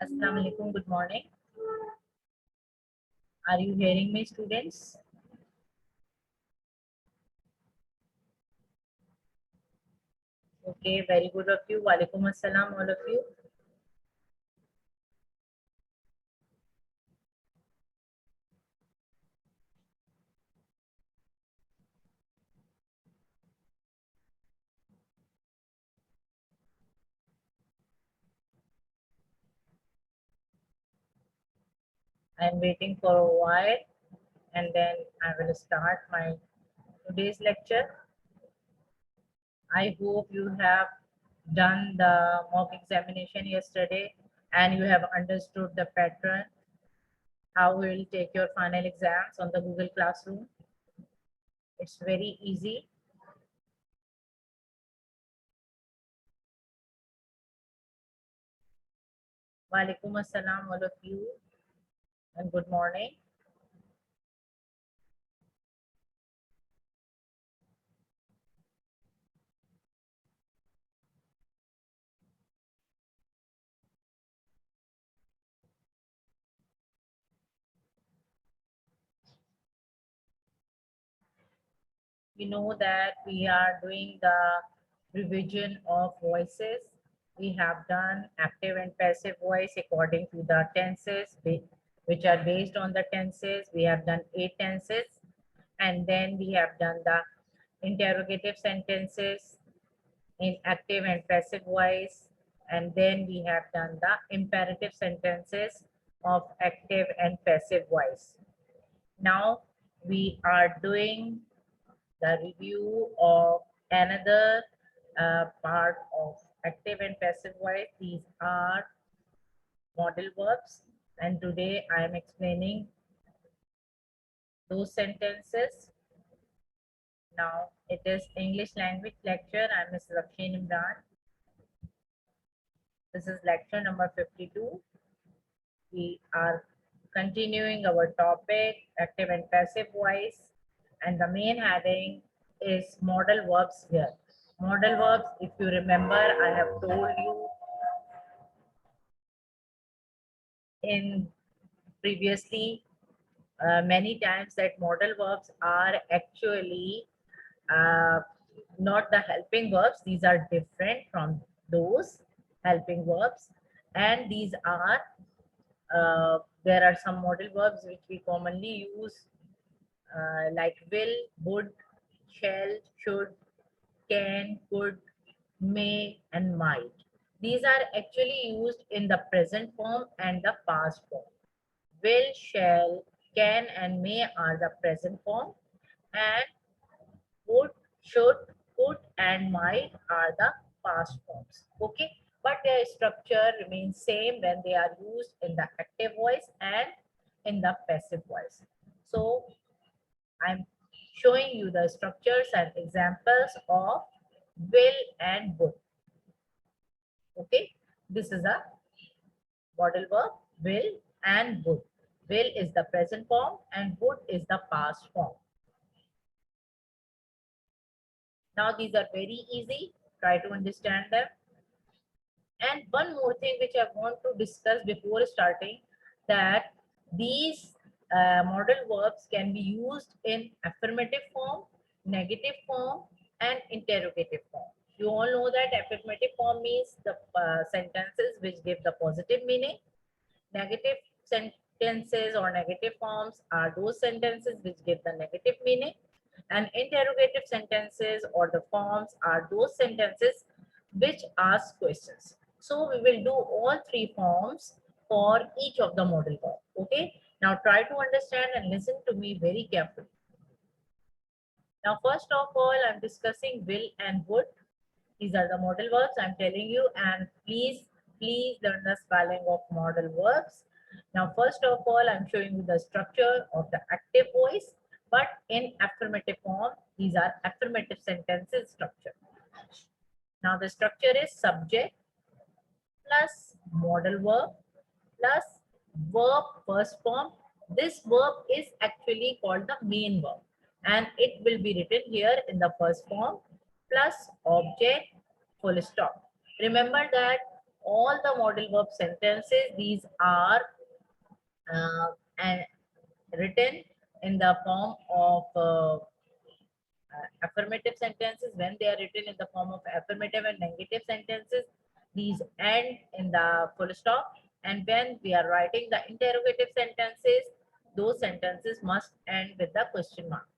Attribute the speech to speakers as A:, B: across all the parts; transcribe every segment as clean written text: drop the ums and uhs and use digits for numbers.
A: Assalamu alaikum, good morning. Are you hearing me, students? Okay, very good of you. Walaikum assalam, all of you. I'm waiting for a while and then I will start my today's lecture. I hope you have done the mock examination yesterday and you have understood the pattern, how we will take your final exams on the Google Classroom. It's very easy. Walaikum assalam, all of you, and good morning. We know that we are doing the revision of voices. We have done active and passive voice according to the tenses, which are based on the tenses. We have done 8 tenses, and then we have done the interrogative sentences in active and passive voice, and then we have done the imperative sentences of active and passive voice. Now we are doing the review of another part of active and passive voice. These are modal verbs, and today I am explaining those sentences. Now it is English language lecture. I am Ms. Raksheen Imran. This is lecture number 52. We are continuing our topic active and passive voice, and the main heading is modal verbs here. Modal verbs, if you remember, I have told you in previously many times that modal verbs are actually uh, not the helping verbs. These are different from those helping verbs, and these are there are some modal verbs which we commonly use like will, would, shall, should, can, could, may, and might. These are actually used in the present form and the past form. Will, shall, can, and may are the present form, and would, should, could, and might are the past forms. Okay, but their structure remains same when they are used in the active voice and in the passive voice. So I'm showing you the structures and examples of will and would. Okay, this is a modal verb, will and would. Will is the present form and would is the past form. Now these are very easy. Try to understand them. And one more thing which I want to discuss before starting, that these modal verbs can be used in affirmative form, negative form, and interrogative form. You all know that affirmative form means the sentences which give the positive meaning. Negative sentences or negative forms are those sentences which give the negative meaning. And interrogative sentences or the forms are those sentences which ask questions. So we will do all 3 forms for each of the modal verb. Okay. Now try to understand and listen to me very carefully. Now first of all, I'm discussing will and would. These are the modal verbs I'm telling you, and please learn the spelling of modal verbs. Now first of all, I'm showing you the structure of the active voice, but in affirmative form. These are affirmative sentences structure. Now the structure is subject plus modal verb plus verb first form. This verb is actually called the main verb, and it will be written here in the first form plus object full stop. Remember that all the modal verb sentences, these are and written in the form of affirmative sentences. When they are written in the form of affirmative and negative sentences, these end in the full stop. And when we are writing the interrogative sentences, those sentences must end with the question mark.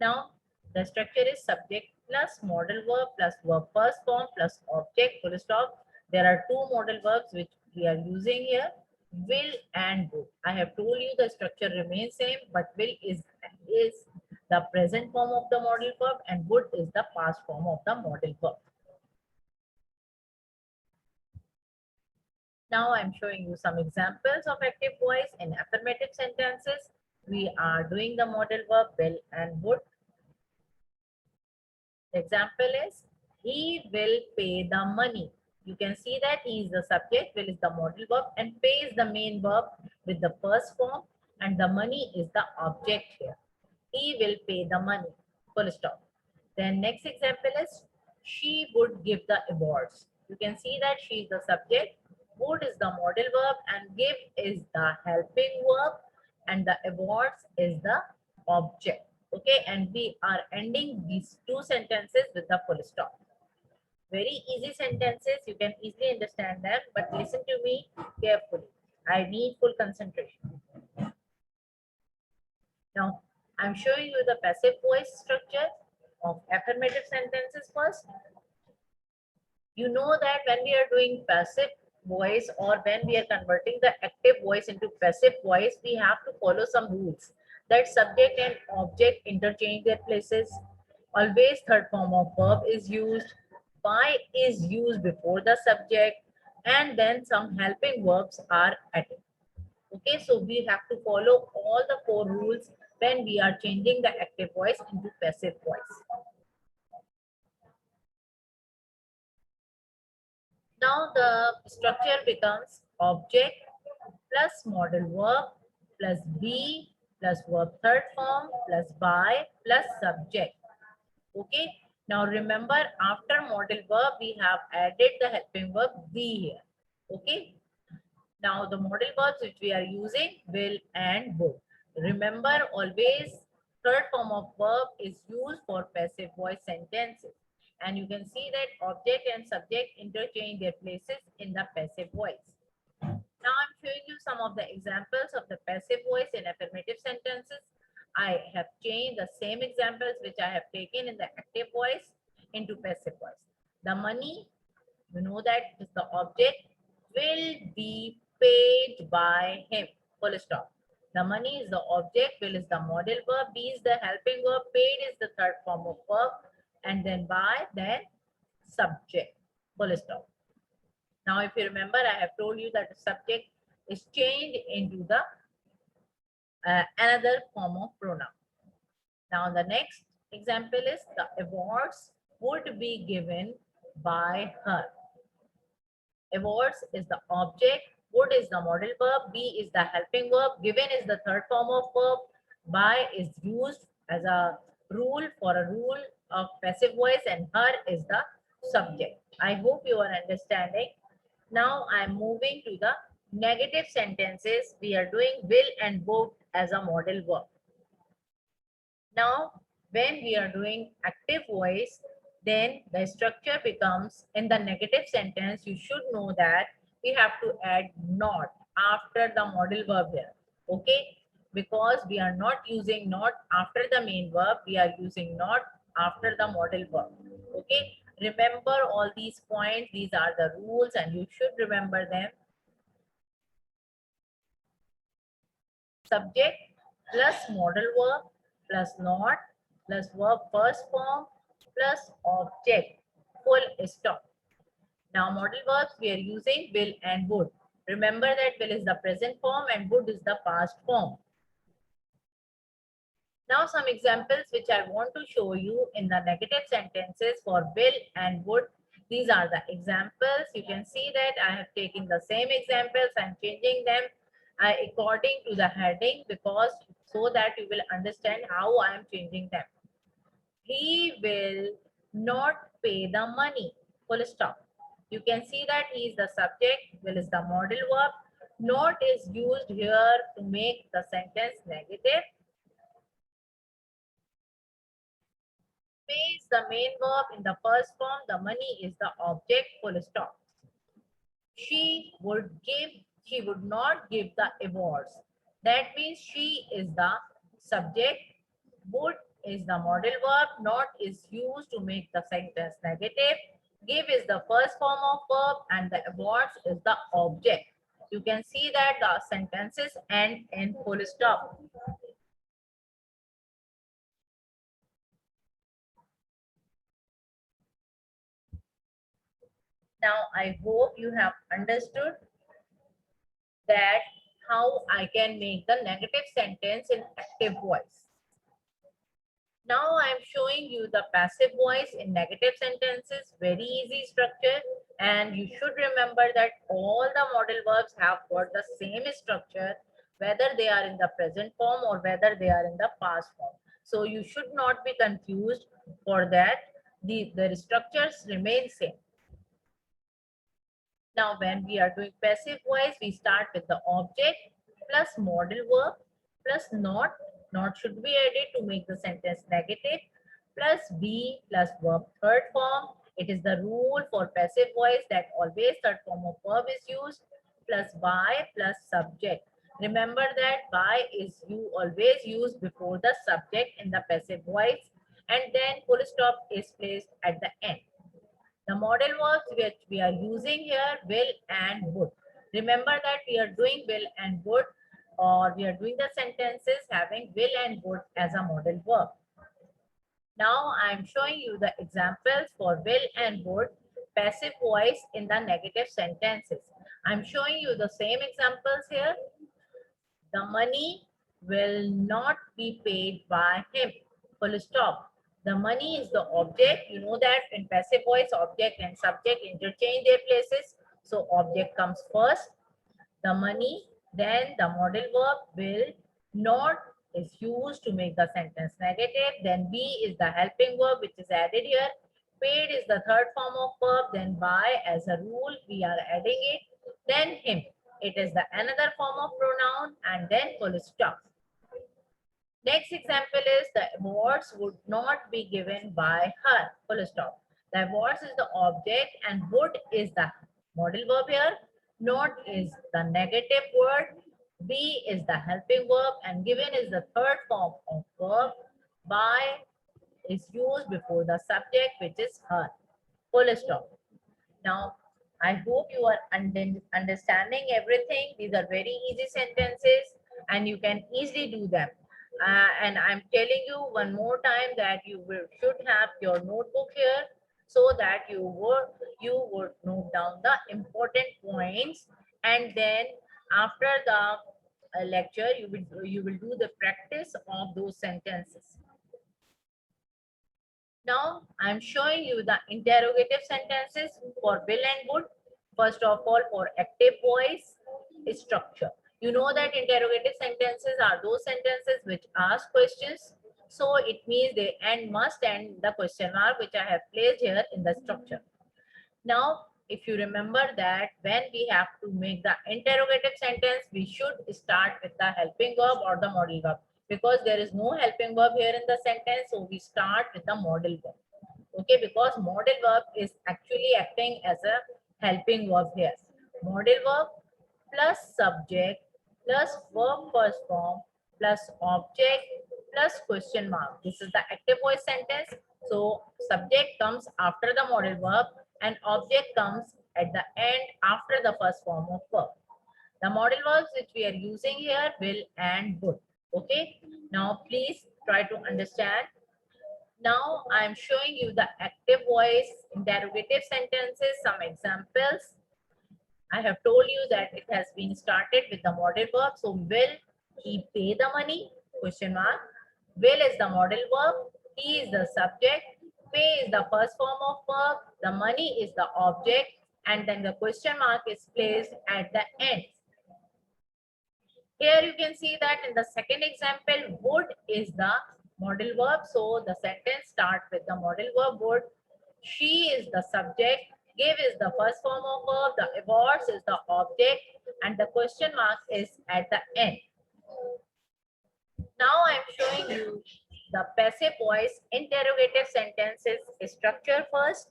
A: Now, the structure is subject plus modal verb plus verb first form plus object full stop. There are two modal verbs which we are using here, will and would. I have told you the structure remains same, but will is the present form of the modal verb and would is the past form of the modal verb. Now I'm showing you some examples of active voice in affirmative sentences. We are doing the modal verb will and would. The example is, he will pay the money. You can see that he is the subject, will is the modal verb, and pay is the main verb with the first form, and the money is the object here. He will pay the money. Full stop. Then next example is, she would give the awards. You can see that she is the subject, would is the modal verb, and give is the helping verb, and the awards is the object. Okay, and we are ending these two sentences with the full stop. Very easy sentences, you can easily understand them, but listen to me carefully. I need full concentration. Now, I'm showing you the passive voice structure of affirmative sentences first. You know that when we are doing passive voice or when we are converting the active voice into passive voice, we have to follow some rules. That subject and object interchange their places. Always third form of verb is used. By is used before the subject, and then some helping verbs are added. Okay, so we have to follow all the four rules when we are changing the active voice into passive voice. Now the structure becomes object plus modal verb plus be plus verb third form plus by plus subject. Okay. Now remember, after modal verb, we have added the helping verb be here. Okay. Now the modal verbs which we are using, will and would. Remember, always third form of verb is used for passive voice sentences. And you can see that object and subject interchange their places in the passive voice. Now I'm showing you some of the examples of the passive voice in affirmative sentences. I have changed the same examples which I have taken in the active voice into passive voice. The money, you know that is the object, will be paid by him. Full stop. The money is the object, will is the modal verb, be is the helping verb, paid is the third form of verb, and then by, then subject. Full stop. Now, if you remember, I have told you that the subject is changed into the another form of pronoun. Now, the next example is the awards would be given by her. Awards is the object, would is the modal verb, be is the helping verb, given is the third form of verb, by is used as a rule for a rule of passive voice, and her is the subject. I hope you are understanding. Now I'm moving to the negative sentences. We are doing will and would as a modal verb. Now, when we are doing active voice, then the structure becomes, in the negative sentence, you should know that we have to add not after the modal verb here. Okay? Because we are not using not after the main verb, we are using not after the modal verb. Okay? Remember all these points, these are the rules and you should remember them. Subject plus modal verb plus not plus verb first form plus object. Full stop. Now modal verbs we are using will and would. Remember that will is the present form and would is the past form. Now some examples which I want to show you in the negative sentences for will and would. These are the examples. You can see that I have taken the same examples and changing them according to the heading, because so that you will understand how I am changing them. He will not pay the money. Full stop. You can see that he is the subject, will is the modal verb. Not is used here to make the sentence negative. Pay is the main verb in the first form. The money is the object, full stop. She would not give the awards. That means she is the subject. Would is the modal verb. Not is used to make the sentence negative. Give is the first form of verb and the awards is the object. You can see that the sentences end in full stop. Now, I hope you have understood that how I can make the negative sentence in active voice. Now I'm showing you the passive voice in negative sentences, very easy structure. And you should remember that all the modal verbs have got the same structure, whether they are in the present form or whether they are in the past form. So you should not be confused for that. The structures remain same. Now, when we are doing passive voice, we start with the object plus modal verb plus not. Not should be added to make the sentence negative, plus be plus verb third form. It is the rule for passive voice that always third form of verb is used, plus by plus subject. Remember that by is you always use before the subject in the passive voice, and then full stop is placed at the end. The modal verbs which we are using here, will and would. Remember that we are doing will and would, or we are doing the sentences having will and would as a modal verb. Now I am showing you the examples for will and would passive voice in the negative sentences. I am showing you the same examples here. The money will not be paid by him. Full stop. The money is the object. You know that in passive voice, object and subject interchange their places. So object comes first, the money, then the modal verb will. Not is used to make the sentence negative. Then be is the helping verb which is added here. Paid is the third form of verb. Then by, as a rule, we are adding it. Then him. It is the another form of pronoun, and then full stop. Next example is the awards would not be given by her. Full stop. The awards is the object and would is the modal verb here. Not is the negative word. Be is the helping verb and given is the third form of verb. By is used before the subject, which is her. Full stop. Now, I hope you are understanding everything. These are very easy sentences and you can easily do them. And I'm telling you one more time that should have your notebook here so that you would note down the important points, and then after the lecture you will do the practice of those sentences. Now, I'm showing you the interrogative sentences for will and would. First of all, for active voice structure. You know that interrogative sentences are those sentences which ask questions. So it means they must end the question mark which I have placed here in the structure. Now, if you remember that when we have to make the interrogative sentence, we should start with the helping verb or the modal verb, because there is no helping verb here in the sentence. So we start with the modal verb. Okay, because modal verb is actually acting as a helping verb here. Modal verb plus subject plus verb first form plus object plus question mark. This is the active voice sentence. So subject comes after the modal verb and object comes at the end after the first form of verb. The modal verbs which we are using here, will and would. Okay. Now please try to understand. Now I'm showing you the active voice interrogative sentences, some examples. I have told you that it has been started with the modal verb. So will he pay the money? Question mark. Will is the modal verb. He is the subject. Pay is the first form of verb. The money is the object. And then the question mark is placed at the end. Here you can see that in the second example, would is the modal verb. So the sentence starts with the modal verb would. She is the subject. Give is the first form of verb, the awards is the object, and the question mark is at the end. Now I'm showing you the passive voice interrogative sentences structure first.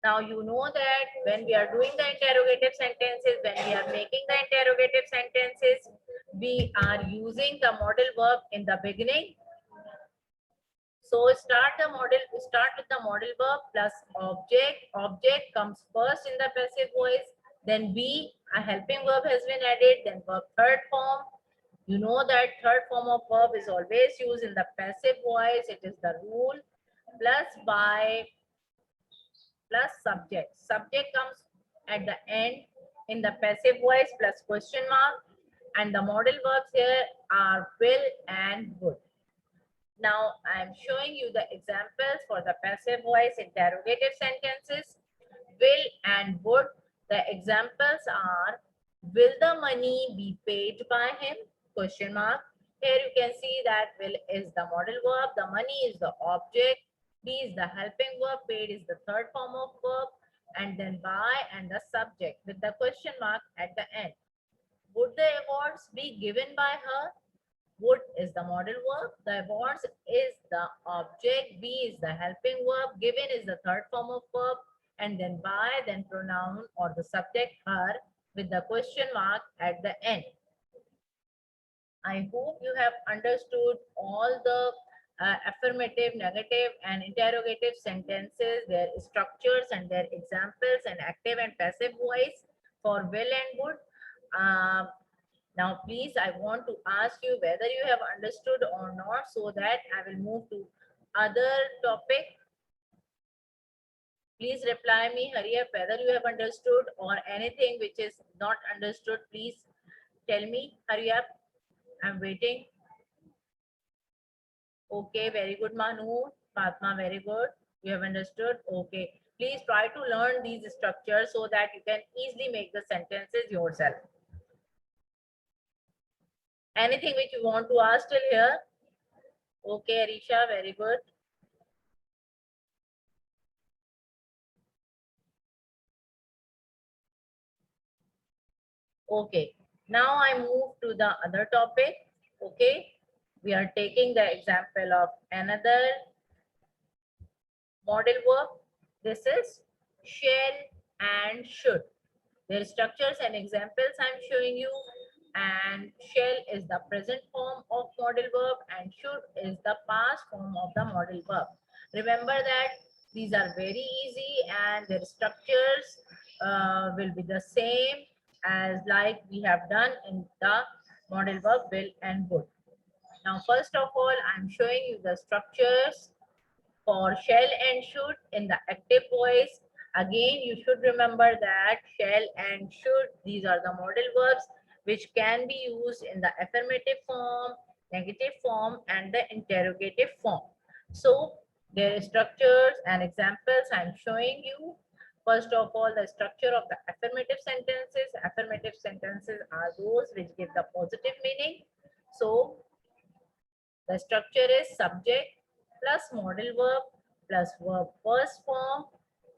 A: Now you know that when we are doing the interrogative sentences, when we are making the interrogative sentences, we are using the modal verb in the beginning. So start with the modal verb plus object. Object comes first in the passive voice. Then be, a helping verb has been added. Then verb third form. You know that third form of verb is always used in the passive voice. It is the rule. Plus by plus subject. Subject comes at the end in the passive voice plus question mark. And the modal verbs here are will and would. Now I'm showing you the examples for the passive voice interrogative sentences. Will and would. The examples are, will the money be paid by him? Question mark. Here you can see that will is the modal verb, the money is the object, be is the helping verb, paid is the third form of verb, and then by and the subject with the question mark at the end. Would the awards be given by her? Would is the modal verb, the awards is the object, be is the helping verb, given is the third form of verb, and then by, then pronoun or the subject her with the question mark at the end. I hope you have understood all the affirmative, negative, and interrogative sentences, their structures and their examples, and active and passive voice for will and would. Now, please, I want to ask you whether you have understood or not, so that I will move to other topic. Please reply me, hurry up, whether you have understood or anything which is not understood. Please tell me, hurry up. I'm waiting. Okay, very good, Manu. Fatma, very good. You have understood. Okay. Please try to learn these structures so that you can easily make the sentences yourself. Anything which you want to ask till here? Okay, Arisha, very good. Okay, now I move to the other topic. Okay, we are taking the example of another model verb. This is shall and should. Their structures and examples I'm showing you. And shall is the present form of modal verb and should is the past form of the modal verb. Remember that these are very easy and their structures will be the same as like we have done in the modal verb will and would. Now, first of all, I'm showing you the structures for shall and should in the active voice. Again, you should remember that shall and should, these are the modal verbs which can be used in the affirmative form, negative form, and the interrogative form. So, their structures and examples I'm showing you. First of all, the structure of the affirmative sentences. Affirmative sentences are those which give the positive meaning. So, the structure is subject plus modal verb plus verb first form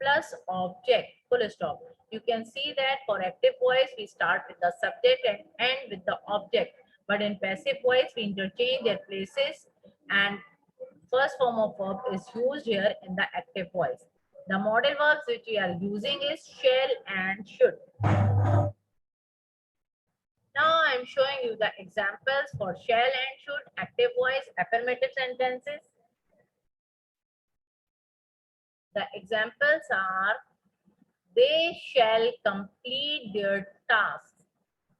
A: plus object, full stop. You can see that for active voice, we start with the subject and end with the object. But in passive voice, we interchange their places and first form of verb is used here in the active voice. The modal verbs which we are using is shall and should. Now I'm showing you the examples for shall and should, active voice, affirmative sentences. The examples are, they shall complete their tasks.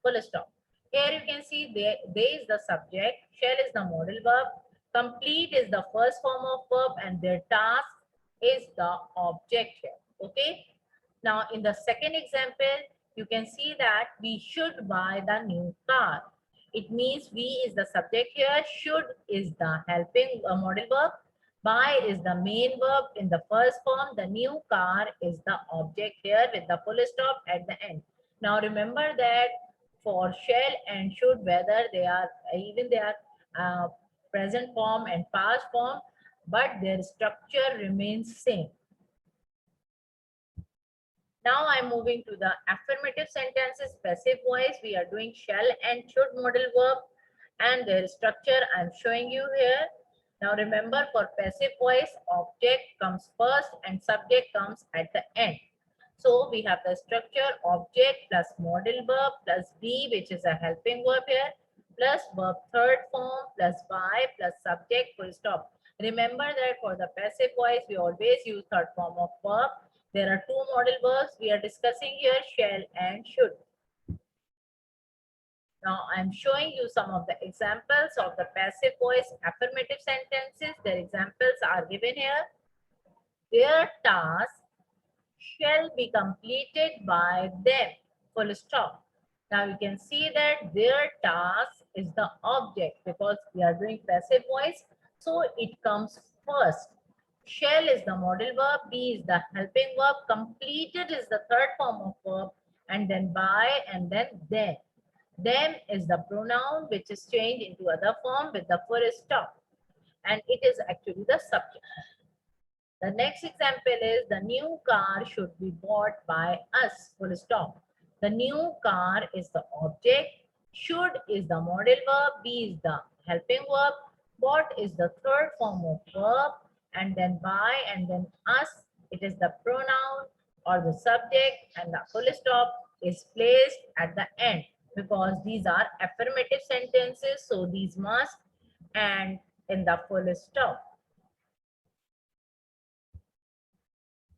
A: Full stop. Here you can see they is the subject, shall is the modal verb, complete is the first form of verb, and their task is the object here. Okay. Now in the second example, you can see that we should buy the new car. It means we is the subject here, should is the helping modal verb, buy is the main verb in the first form, the new car is the object here with the full stop at the end. Now remember that for shall and should, whether they are present form and past form, but their structure remains same. Now I'm moving to the affirmative sentences, passive voice. We are doing shall and should modal verb, and their structure I'm showing you here. Now remember, for passive voice, object comes first and subject comes at the end. So we have the structure object plus modal verb plus be, which is a helping verb here, plus verb third form plus by plus subject full stop. Remember that for the passive voice, we always use third form of verb. There are two modal verbs we are discussing here, shall and should. Now I'm showing you some of the examples of the passive voice affirmative sentences. Their examples are given here. Their task shall be completed by them. Full stop. Now you can see that their task is the object because we are doing passive voice. So it comes first. Shall is the modal verb, be is the helping verb, completed is the third form of verb, and then by and then them. Them is the pronoun which is changed into other form with the full stop. And it is actually the subject. The next example is the new car should be bought by us, full stop. The new car is the object, should is the modal verb, be is the helping verb, bought is the third form of verb, and then by and then us, it is the pronoun or the subject, and the full stop is placed at the end because these are affirmative sentences, so these must end in the full stop.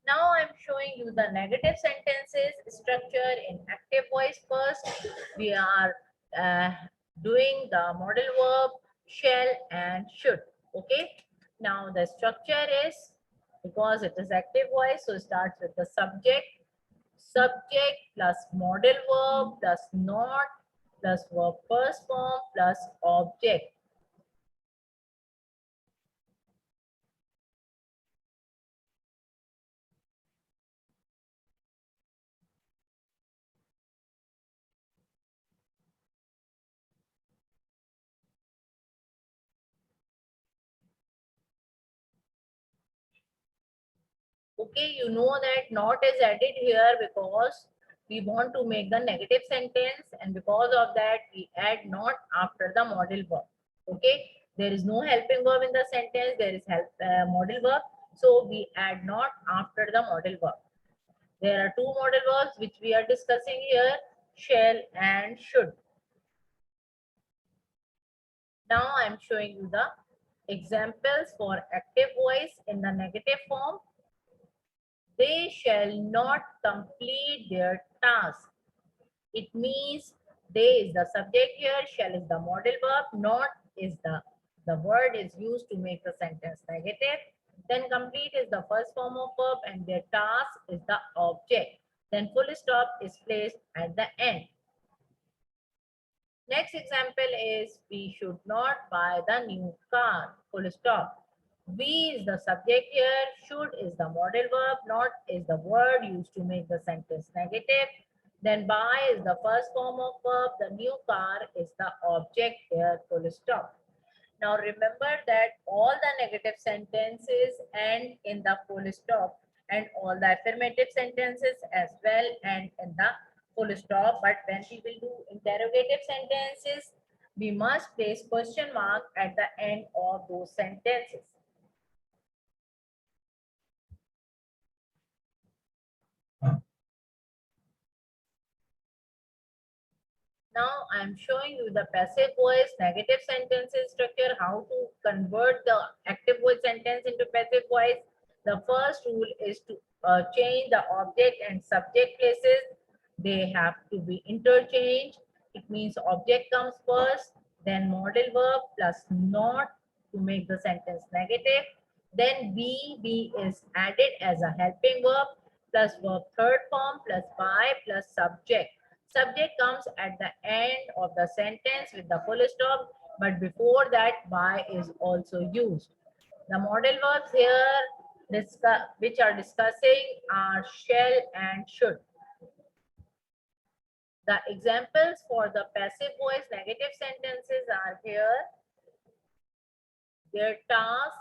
A: Now I'm showing you the negative sentences structure in active voice first. We are doing the modal verb shall and should. Okay. Now the structure is, because it is active voice, so it starts with the subject. Subject plus modal verb plus not plus verb first form plus object. Okay, you know that not is added here because we want to make the negative sentence, and because of that we add not after the modal verb. Okay, there is no helping verb in the sentence, there is modal verb, so we add not after the modal verb. There are two modal verbs which we are discussing here, shall and should. Now I am showing you the examples for active voice in the negative form. They shall not complete their task. It means they is the subject here, shall is the modal verb, not is the word is used to make the sentence negative. Then complete is the first form of verb and their task is the object. Then full stop is placed at the end. Next example is we should not buy the new car. Full stop. We is the subject here, should is the modal verb, not is the word used to make the sentence negative. Then buy is the first form of verb, the new car is the object here, full stop. Now remember that all the negative sentences end in the full stop and all the affirmative sentences as well end in the full stop. But when we will do interrogative sentences, we must place question mark at the end of those sentences. Now I'm showing you the passive voice negative sentences structure, how to convert the active voice sentence into passive voice. The first rule is to change the object and subject places. They have to be interchanged. It means object comes first, then modal verb plus not to make the sentence negative. Then be is added as a helping verb plus verb third form plus by plus subject. Subject comes at the end of the sentence with the full stop, but before that by is also used. The modal verbs here which are discussing are shall and should. The examples for the passive voice negative sentences are here. Their task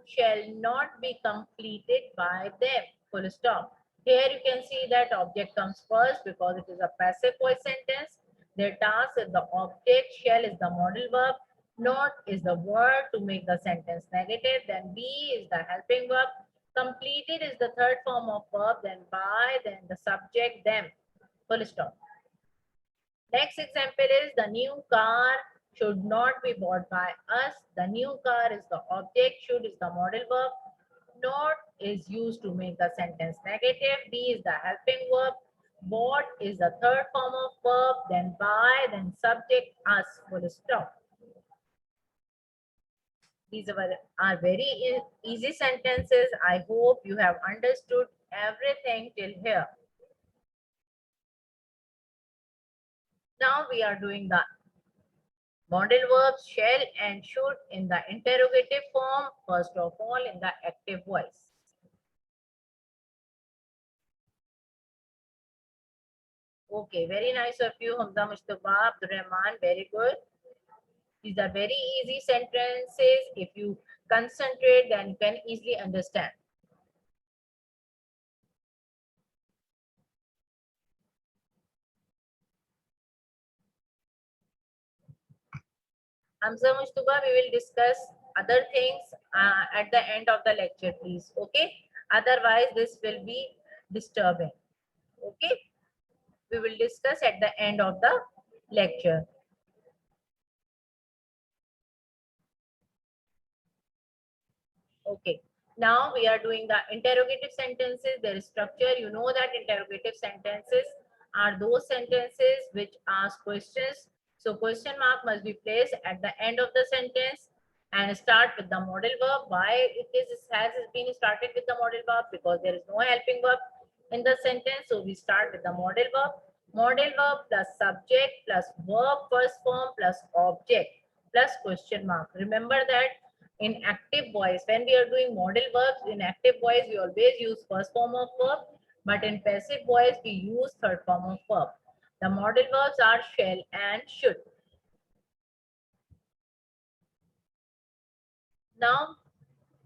A: shall not be completed by them. Full stop. Here you can see that object comes first because it is a passive voice sentence. Their task is the object, shall is the modal verb, not is the word to make the sentence negative, then be is the helping verb, completed is the third form of verb, then by, then the subject, them. Full stop. Next example is the new car should not be bought by us. The new car is the object, should is the modal verb, not is used to make the sentence negative, be is the helping verb, bought is the third form of verb, then by, then subject, us, full stop. These are very easy sentences. I hope you have understood everything till here. Now we are doing the modal verbs shall and should in the interrogative form, first of all in the active voice. Okay, very nice of you, Hamza Mustafa, Abdul Rahman, very good. These are very easy sentences. If you concentrate, then you can easily understand. Hamza Mustafa, we will discuss other things at the end of the lecture, please. Okay? Otherwise, this will be disturbing. Okay? We will discuss at the end of the lecture. Okay. Now we are doing the interrogative sentences. There is structure. You know that interrogative sentences are those sentences which ask questions. So question mark must be placed at the end of the sentence and start with the modal verb. Why has been started with the modal verb? Because there is no helping verb in the sentence. So we start with the modal verb. Modal verb plus subject plus verb first form plus object plus question mark. Remember that in active voice, when we are doing modal verbs, in active voice, we always use first form of verb, but in passive voice, we use third form of verb. The modal verbs are shall and should. Now,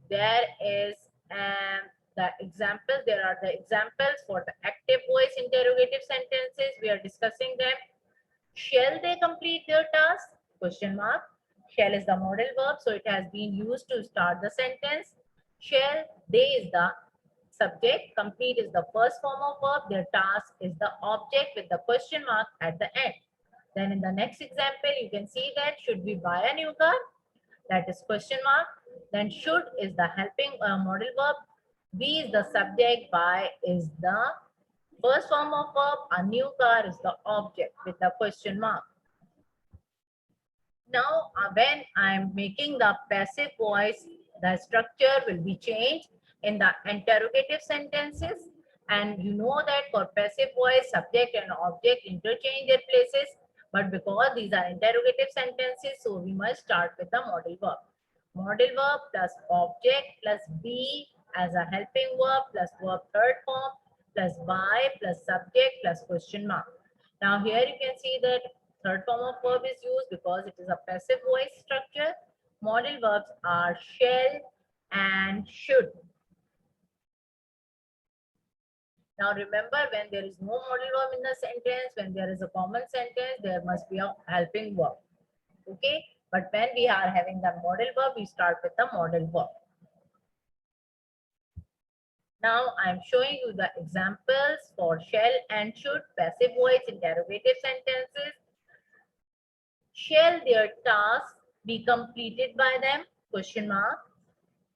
A: there is the examples. There are the examples for the active voice interrogative sentences. We are discussing them. Shall they complete their task? Question mark. Shall is the modal verb, so it has been used to start the sentence. Shall they is the subject. Complete is the first form of verb. Their task is the object with the question mark at the end. Then in the next example, you can see that should we buy a new car? That is question mark. Then should is the helping modal verb. Be is the subject. Buy is the first form of verb. A new car is the object with the question mark. Now, when I'm making the passive voice, the structure will be changed in the interrogative sentences. And you know that for passive voice, subject and object interchange their places. But because these are interrogative sentences, so we must start with the modal verb. Modal verb plus object plus be as a helping verb plus verb third form plus by plus subject plus question mark. Now here you can see that third form of verb is used because it is a passive voice structure. Modal verbs are shall and should. Now remember, when there is no modal verb in the sentence, when there is a common sentence, there must be a helping verb. Okay? But when we are having the modal verb, we start with the modal verb. Now I am showing you the examples for shall and should, passive voice interrogative sentences. Shall their task be completed by them? Question mark.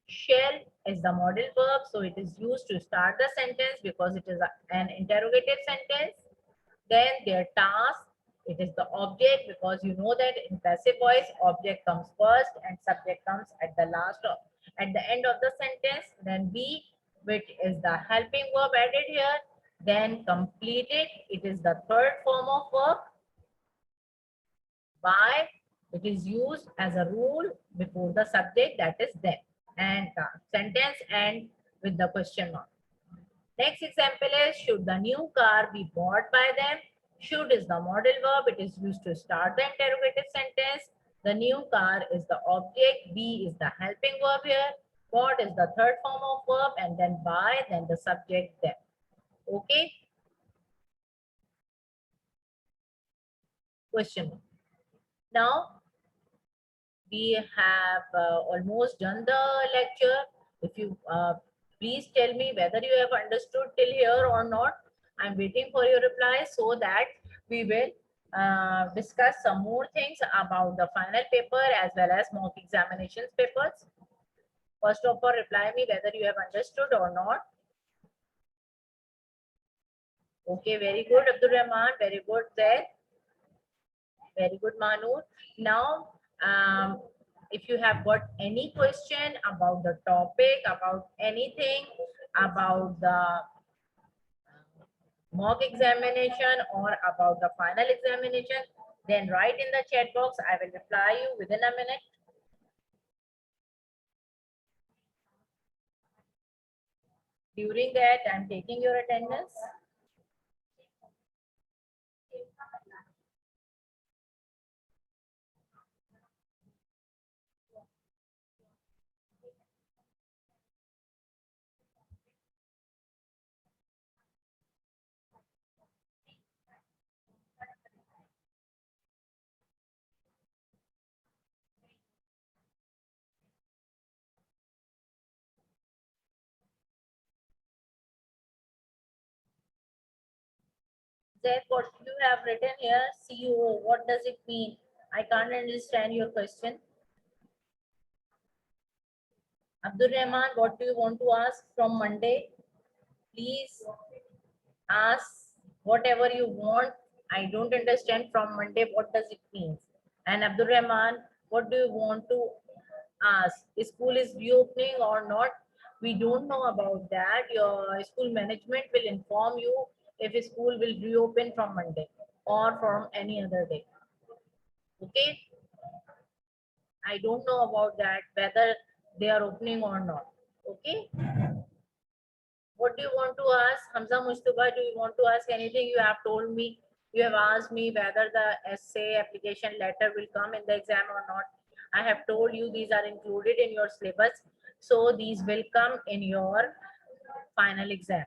A: Shall is the modal verb, so it is used to start the sentence because it is an interrogative sentence. Then their task, it is the object because you know that in passive voice, object comes first and subject comes at the at the end of the sentence. Then be, which is the helping verb added here. Then completed, it is the third form of verb. By, it is used as a rule before the subject, that is them. And sentence end with the question mark. Next example is should the new car be bought by them? Should is the modal verb. It is used to start the interrogative sentence. The new car is the object. Be is the helping verb here. Bought is the third form of verb, and then by, then the subject them. Okay. Question. Now we have almost done the lecture. If you please tell me whether you have understood till here or not. I'm waiting for your reply so that we will discuss some more things about the final paper as well as mock examinations papers. First of all, reply me whether you have understood or not. Okay, very good, Abdul Rahman. Very good, Zaid. Very good, Manur. Now, if you have got any question about the topic, about anything, about the mock examination or about the final examination, then write in the chat box. I will reply you within a minute. During that, I'm taking your attendance. Zed, what you have written here, CEO, what does it mean? I can't understand your question. Abdul Rahman, what do you want to ask from Monday? Please ask whatever you want. I don't understand from Monday what does it mean. And Abdul Rahman, what do you want to ask? School is reopening or not? We don't know about that. Your school management will inform you if school will reopen from Monday or from any other day. Okay, I don't know about that, whether they are opening or not. Okay, what do you want to ask? Hamza Mustafa, do you want to ask anything? You have told me, you have asked me whether the essay application letter will come in the exam or not. I have told you these are included in your syllabus. So these will come in your final exam.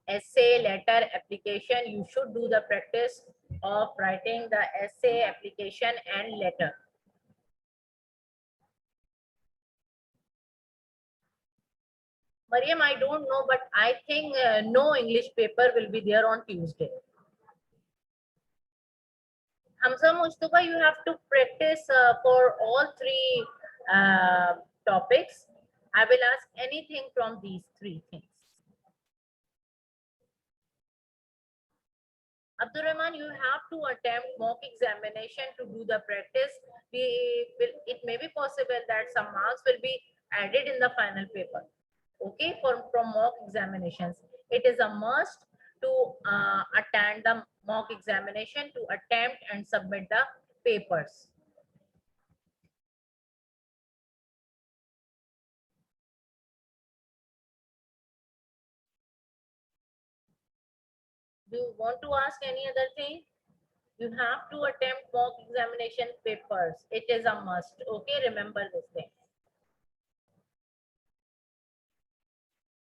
A: Essay, letter, application, you should do the practice of writing the essay, application and letter. Mariam, I don't know, but I think no English paper will be there on Tuesday. Hamza Mustafa, you have to practice for all three topics. I will ask anything from these three things. Abdul Rahman, you have to attempt mock examination to do the practice. It may be possible that some marks will be added in the final paper. Okay, from mock examinations. It is a must to attend the mock examination, to attempt and submit the papers. Do you want to ask any other thing? You have to attempt mock examination papers. It is a must. Okay, remember this thing.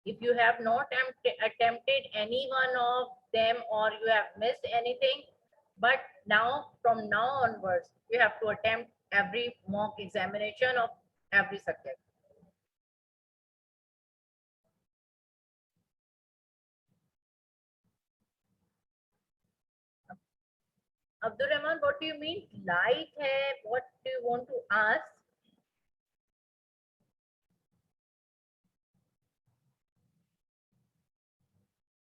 A: If you have not attempted any one of them or you have missed anything, but now from now onwards, you have to attempt every mock examination of every subject. Abdul Rahman, what do you mean light hai? What do you want to ask?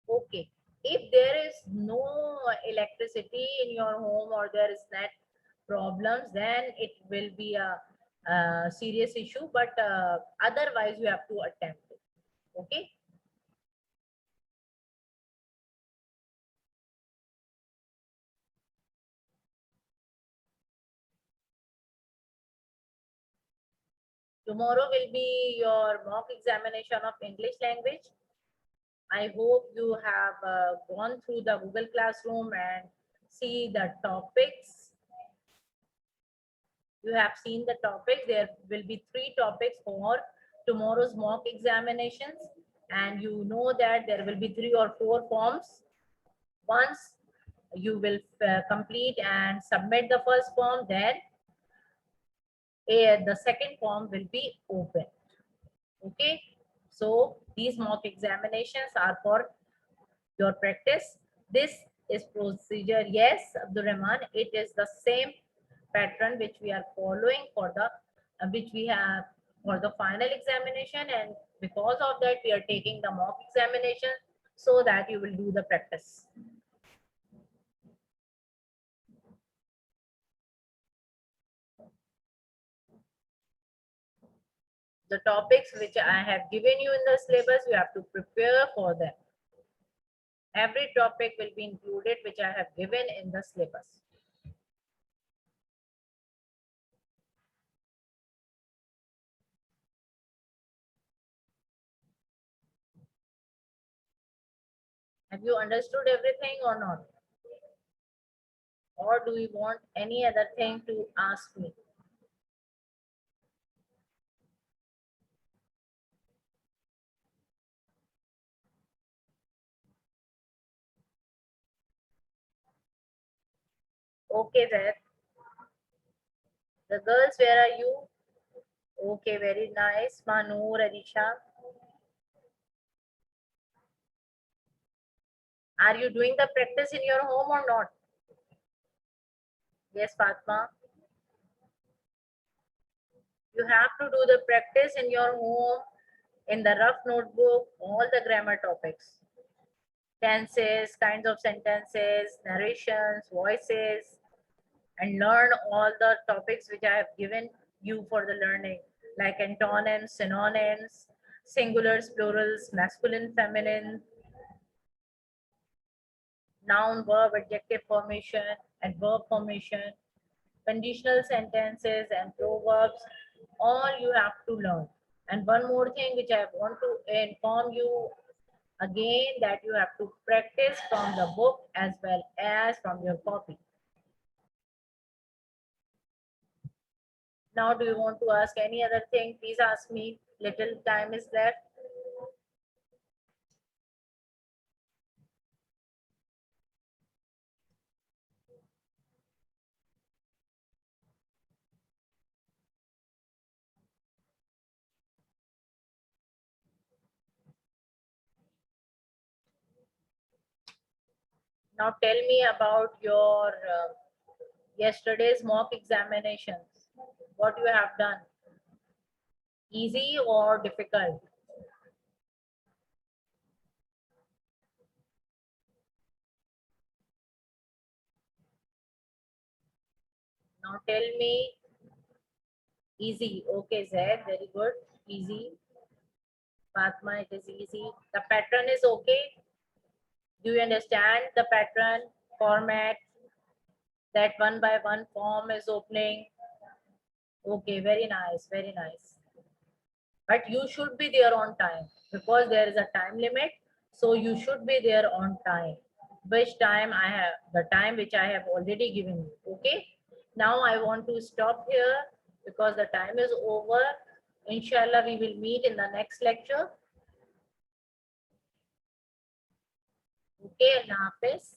A: Okay. If there is no electricity in your home or there is net problems, then it will be a serious issue. But otherwise, you have to attempt it. Okay. Tomorrow will be your mock examination of English language. I hope you have gone through the Google Classroom and see the topics. You have seen the topics. There will be 3 topics for tomorrow's mock examinations. and you know that there will be 3 or 4 forms. Once you will complete and submit the first form, then the second form will be open. Okay, so these mock examinations are for your practice. This is procedure. Yes, Abdul Rahman, it is the same pattern which we are following for the which we have for the final examination, and because of that we are taking the mock examination so that you will do the practice. The topics which I have given you in the syllabus, you have to prepare for them. Every topic will be included which I have given in the syllabus. Have you understood everything or not? Or do you want any other thing to ask me? Okay, then. The girls, where are you? Okay, very nice. Manoor, Arisha. Are you doing the practice in your home or not? Yes, Fatma. You have to do the practice in your home, in the rough notebook, all the grammar topics. Tenses, kinds of sentences, narrations, voices, and learn all the topics which I have given you for the learning, like antonyms, synonyms, singulars, plurals, masculine, feminine, noun, verb, adjective formation, adverb formation, conditional sentences and proverbs, all you have to learn. And one more thing which I want to inform you again, that you have to practice from the book as well as from your copy. Now, do you want to ask any other thing? Please ask me. Little time is left. Now tell me about your yesterday's mock examinations. What you have done? Easy or difficult? Now tell me. Easy. Okay, Zed, very good. Easy. Fatma, it is easy. The pattern is okay. Do you understand the pattern, format, that one by one form is opening? Okay, very nice, very nice. But you should be there on time because there is a time limit. So you should be there on time. Which time I have, the time which I have already given you. Okay. Now I want to stop here because the time is over. Inshallah, we will meet in the next lecture. Okay, Allah Hafiz.